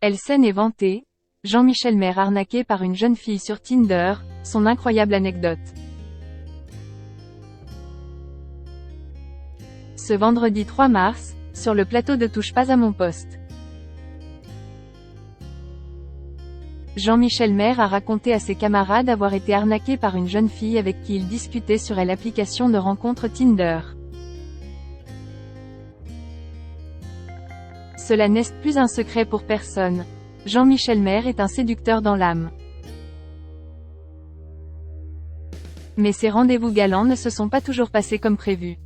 Elle scène et vantée, Jean-Michel Maire arnaqué par une jeune fille sur Tinder, son incroyable anecdote. Ce vendredi 3 mars, sur le plateau de Touche pas à mon poste. Jean-Michel Maire a raconté à ses camarades avoir été arnaqué par une jeune fille avec qui il discutait sur l'application de rencontre Tinder. Cela n'est plus un secret pour personne. Jean-Michel Maire est un séducteur dans l'âme. Mais ces rendez-vous galants ne se sont pas toujours passés comme prévu.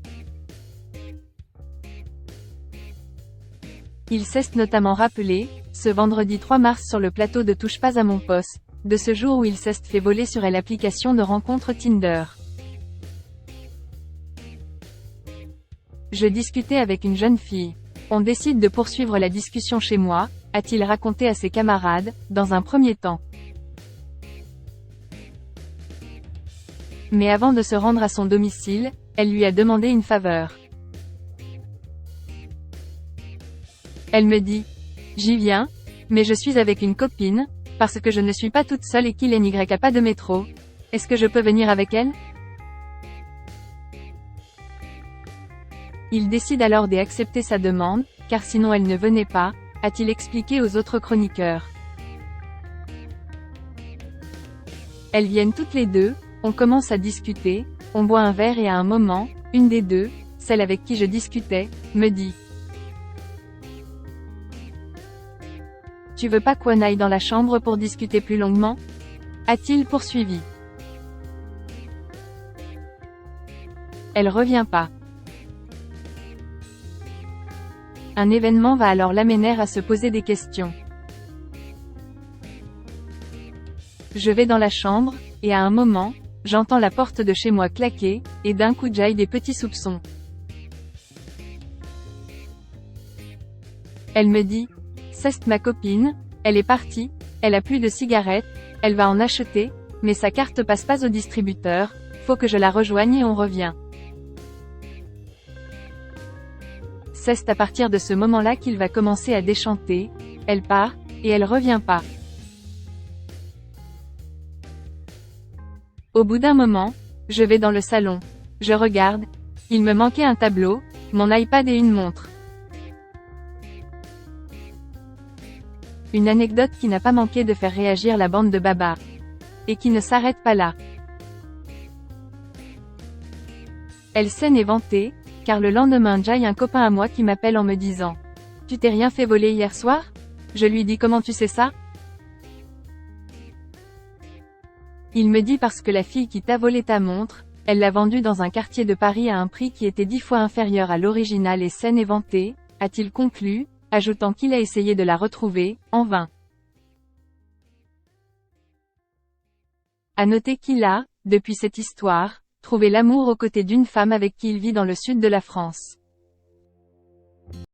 Il s'est notamment rappelé, ce vendredi 3 mars sur le plateau de Touche pas à mon poste, de ce jour où il s'est fait voler sur l'application de rencontre Tinder. Je discutais avec une jeune fille. On décide de poursuivre la discussion chez moi, a-t-il raconté à ses camarades, dans un premier temps. Mais avant de se rendre à son domicile, elle lui a demandé une faveur. Elle me dit « J'y viens, mais je suis avec une copine, parce que je ne suis pas toute seule et qu'il n'y a pas de métro. Est-ce que je peux venir avec elle ?» Il décide alors d'accepter sa demande, car sinon elle ne venait pas, a-t-il expliqué aux autres chroniqueurs. Elles viennent toutes les deux, on commence à discuter, on boit un verre et à un moment, une des deux, celle avec qui je discutais, me dit « Tu veux pas qu'on aille dans la chambre pour discuter plus longuement ?» a-t-il poursuivi. Elle revient pas. Un événement va alors l'amener à se poser des questions. Je vais dans la chambre, et à un moment, j'entends la porte de chez moi claquer, et d'un coup j'ai des petits soupçons. Elle me dit « C'est ma copine, elle est partie, elle a plus de cigarettes, elle va en acheter, mais sa carte passe pas au distributeur, faut que je la rejoigne et on revient. » C'est à partir de ce moment-là qu'il va commencer à déchanter, elle part, et elle revient pas. Au bout d'un moment, je vais dans le salon. Je regarde, il me manquait un tableau, mon iPad et une montre. Une anecdote qui n'a pas manqué de faire réagir la bande de Baba. Et qui ne s'arrête pas là. Elle scène et vantée, car le lendemain j'ai un copain à moi qui m'appelle en me disant « Tu t'es rien fait voler hier soir ?» Je lui dis « Comment tu sais ça ?» Il me dit « Parce que la fille qui t'a volé ta montre, elle l'a vendue dans un quartier de Paris à un prix qui était 10 fois inférieur à l'original et scène et vantée, a-t-il conclu, ajoutant qu'il a essayé de la retrouver, en vain. À noter qu'il a, depuis cette histoire, trouvé l'amour aux côtés d'une femme avec qui il vit dans le sud de la France.